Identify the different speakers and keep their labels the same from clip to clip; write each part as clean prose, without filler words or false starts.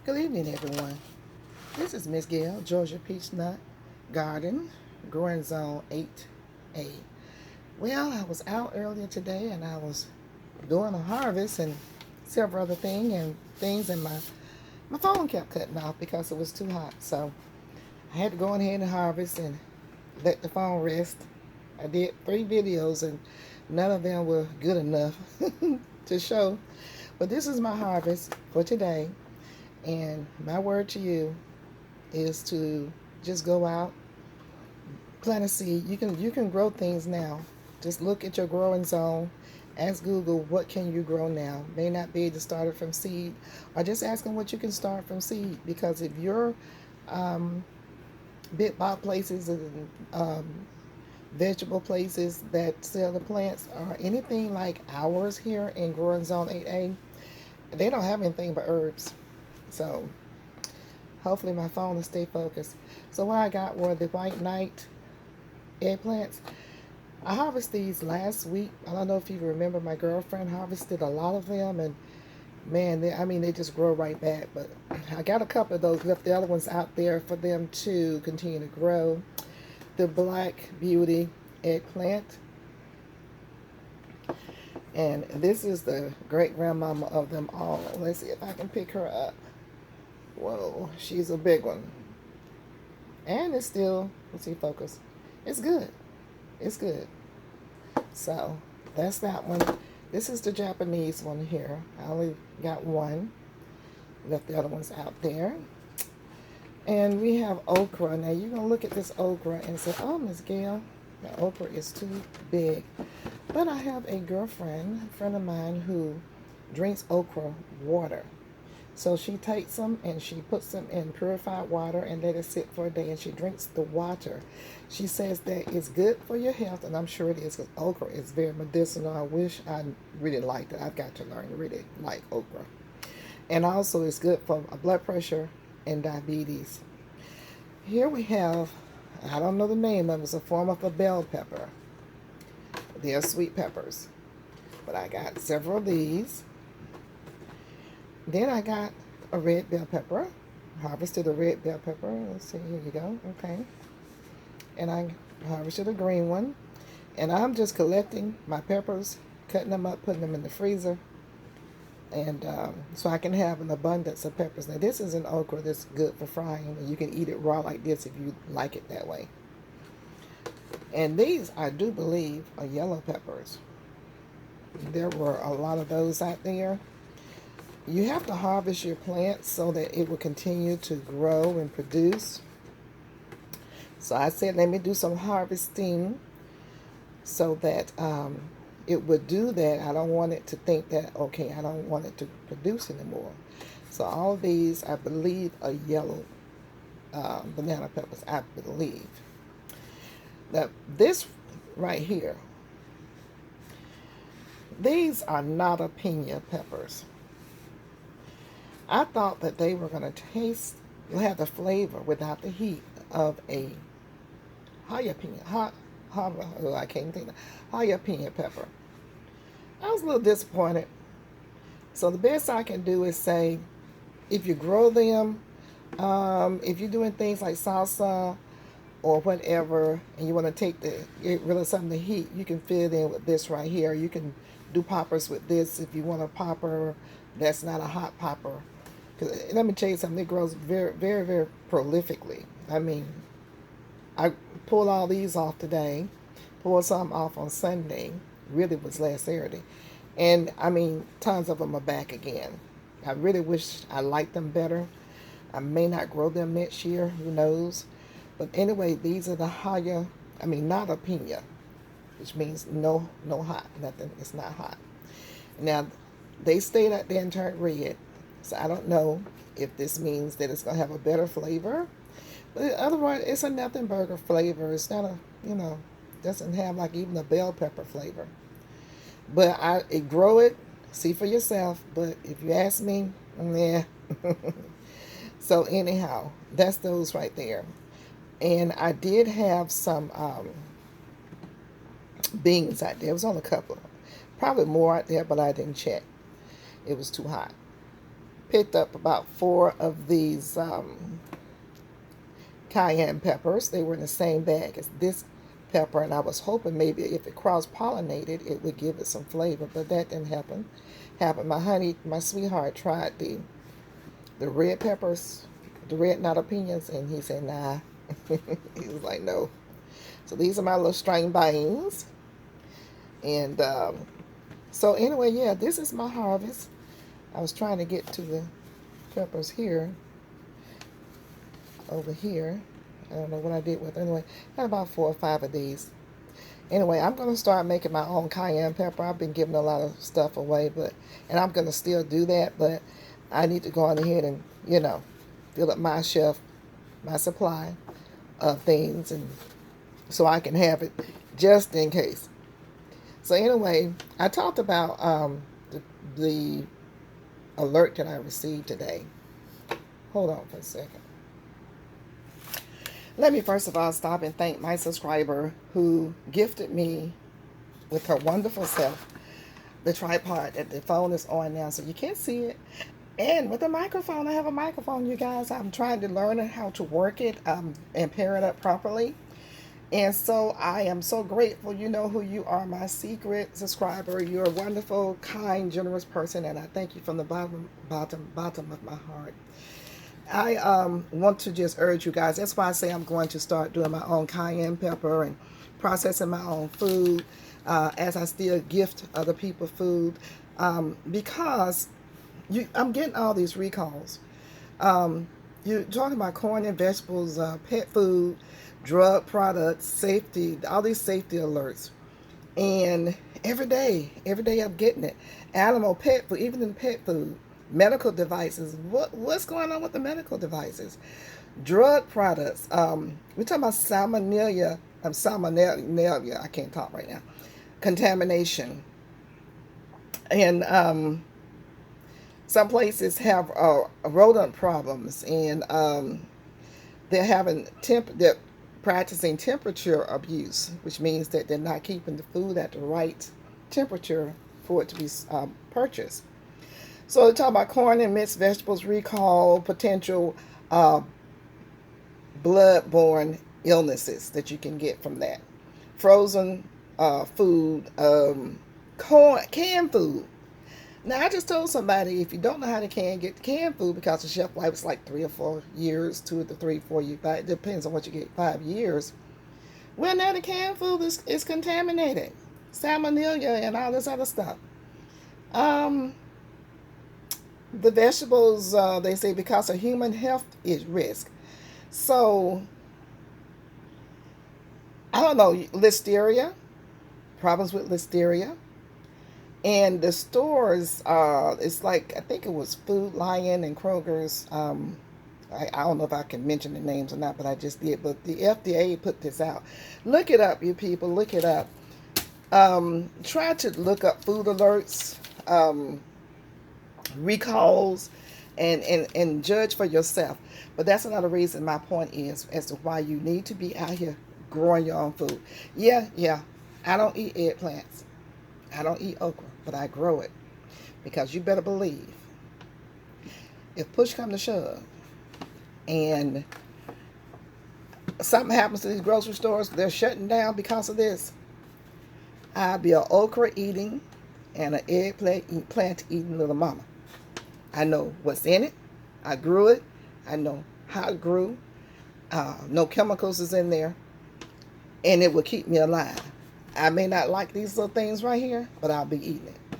Speaker 1: Good evening, everyone. This is Miss Gail, Georgia Peach Nut Garden, Growing Zone 8A. Well, I was out earlier today and I was doing a harvest and several other things, and my phone kept cutting off because it was too hot. So I had to go ahead and harvest and let the phone rest. I did 3 videos and none of them were good enough to show. But this is my harvest for today. And my word to you is to just go out, plant a seed. You can grow things now. Just look at your growing zone. Ask Google, what can you grow now? May not be able to start it from seed, or just ask them what you can start from seed. Because if your big box places and vegetable places that sell the plants are anything like ours here in Growing Zone 8A, they don't have anything but herbs. So hopefully my phone will stay focused. So what I got were the white knight eggplants. I harvested these last week. I don't know if you remember, my girlfriend harvested a lot of them, and man, they just grow right back. But I got a couple of those, left the other ones out there for them to continue to grow. The black beauty eggplant, and this is the great grandmama of them all. Let's see if I can pick her up. Whoa, she's a big one. And it's still, let's see, focus. It's good. It's good. So that's that one. This is the Japanese one here. I only got one. Left the other ones out there. And we have okra. Now you're going to look at this okra and say, oh, Miss Gail, the okra is too big. But I have a friend of mine, who drinks okra water. So she takes them and she puts them in purified water and let it sit for a day, and she drinks the water. She says that it's good for your health, and I'm sure it is, because okra is very medicinal. I wish I really liked it. I've got to learn to really like okra. And also it's good for blood pressure and diabetes. Here we have, I don't know the name of it, it's a form of a bell pepper. They are sweet peppers. But I got several of these. Then I got a red bell pepper. Harvested a red bell pepper. Let's see, here you go. Okay. And I harvested a green one. And I'm just collecting my peppers, cutting them up, putting them in the freezer. And so I can have an abundance of peppers. Now this is an okra that's good for frying. And you can eat it raw like this if you like it that way. And these, I do believe, are yellow peppers. There were a lot of those out there. You have to harvest your plants so that it will continue to grow and produce. So I said, let me do some harvesting so that it would do that. I don't want it to think that, okay, I don't want it to produce anymore. So all these, I believe, are yellow banana peppers, I believe. Now, this right here, these are not jalapeno peppers. I thought that they were going to have the flavor without the heat of a jalapeno, I can't think of jalapeno pepper. I was a little disappointed. So the best I can do is say, if you grow them, if you're doing things like salsa or whatever, and you want to get rid of some of the heat, you can fill it in with this right here. You can do poppers with this if you want a popper that's not a hot popper. Let me tell you something, it grows very, very, very prolifically. I mean, I pulled all these off today, pulled some off on Sunday, really was last Saturday. And I mean, tons of them are back again. I really wish I liked them better. I may not grow them next year, who knows. But anyway, these are the not a pina, which means no hot, nothing, it's not hot. Now, they stayed out there and turned red. So I don't know if this means that it's going to have a better flavor. But otherwise, it's a nothing burger flavor. It's not doesn't have like even a bell pepper flavor. But I grow it, see for yourself. But if you ask me, yeah. So anyhow, that's those right there. And I did have some beans out there. It was on a couple. Probably more out there, but I didn't check. It was too hot. picked up about 4 of these cayenne peppers. They were in the same bag as this pepper, and I was hoping maybe if it cross-pollinated, it would give it some flavor, but that didn't happen. My sweetheart tried the red peppers, the red not opinions, and he said, nah. He was like, no. So these are my little string beans. And so anyway, yeah, this is my harvest. I was trying to get to the peppers here, over here. I don't know what I did with it. Anyway, got about 4 or 5 of these. Anyway, I'm going to start making my own cayenne pepper. I've been giving a lot of stuff away, and I'm going to still do that, but I need to go on ahead and, fill up my supply of things, and so I can have it just in case. So anyway, I talked about the alert that I received today. Hold on for a second. Let me first of all stop and thank my subscriber who gifted me with her wonderful self the tripod that the phone is on now, so you can't see it. And with a microphone, I have a microphone, you guys. I'm trying to learn how to work it and pair it up properly. And so I am so grateful. You know who you are, my secret subscriber. You're a wonderful, kind, generous person, and I thank you from the bottom of my heart. I want to just urge you guys. That's why I say I'm going to start doing my own cayenne pepper and processing my own food as I still gift other people food, because I'm getting all these recalls. You're talking about corn and vegetables, pet food, drug products, safety, all these safety alerts. And every day I'm getting it. Animal, pet food, even in pet food, medical devices. What's going on with the medical devices? Drug products. We're talking about salmonella. I can't talk right now. Contamination. And some places have rodent problems, and they're practicing temperature abuse, which means that they're not keeping the food at the right temperature for it to be purchased. So they're talking about corn and mixed vegetables recall, potential blood-borne illnesses that you can get from that. Frozen food, canned food. Now, I just told somebody, if you don't know how to get canned food, because the shelf life is like 3 or 4 years, 2 to 3, 4 years, it depends on what you get, 5 years. Well, now the canned food is contaminated. Salmonella and all this other stuff. The vegetables, they say, because of human health is risk. So, I don't know, listeria, problems with listeria. And the stores, it's like, I think it was Food Lion and Kroger's. I don't know if I can mention the names or not, but I just did. But the FDA put this out. Look it up, you people. Look it up. Try to look up food alerts, recalls, and judge for yourself. But that's another reason my point is as to why you need to be out here growing your own food. Yeah. I don't eat eggplants. I don't eat okra, but I grow it, because you better believe if push comes to shove and something happens to these grocery stores, they're shutting down because of this, I'll be an okra eating and an eggplant eating little mama. I know what's in it. I grew it. I know how it grew. No chemicals is in there, and it will keep me alive. I may not like these little things right here, but I'll be eating it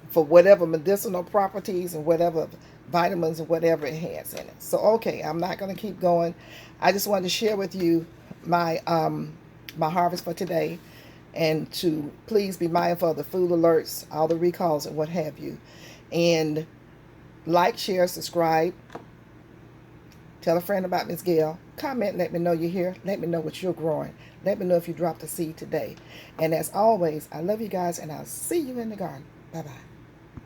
Speaker 1: for whatever medicinal properties and whatever vitamins and whatever it has in it. So, okay, I'm not going to keep going. I just wanted to share with you my my harvest for today, and to please be mindful of the food alerts, all the recalls and what have you. And like, share, subscribe. Tell a friend about Miss Gail. Comment, let me know you're here. Let me know what you're growing. Let me know if you dropped a seed today. And as always, I love you guys, and I'll see you in the garden. Bye-bye.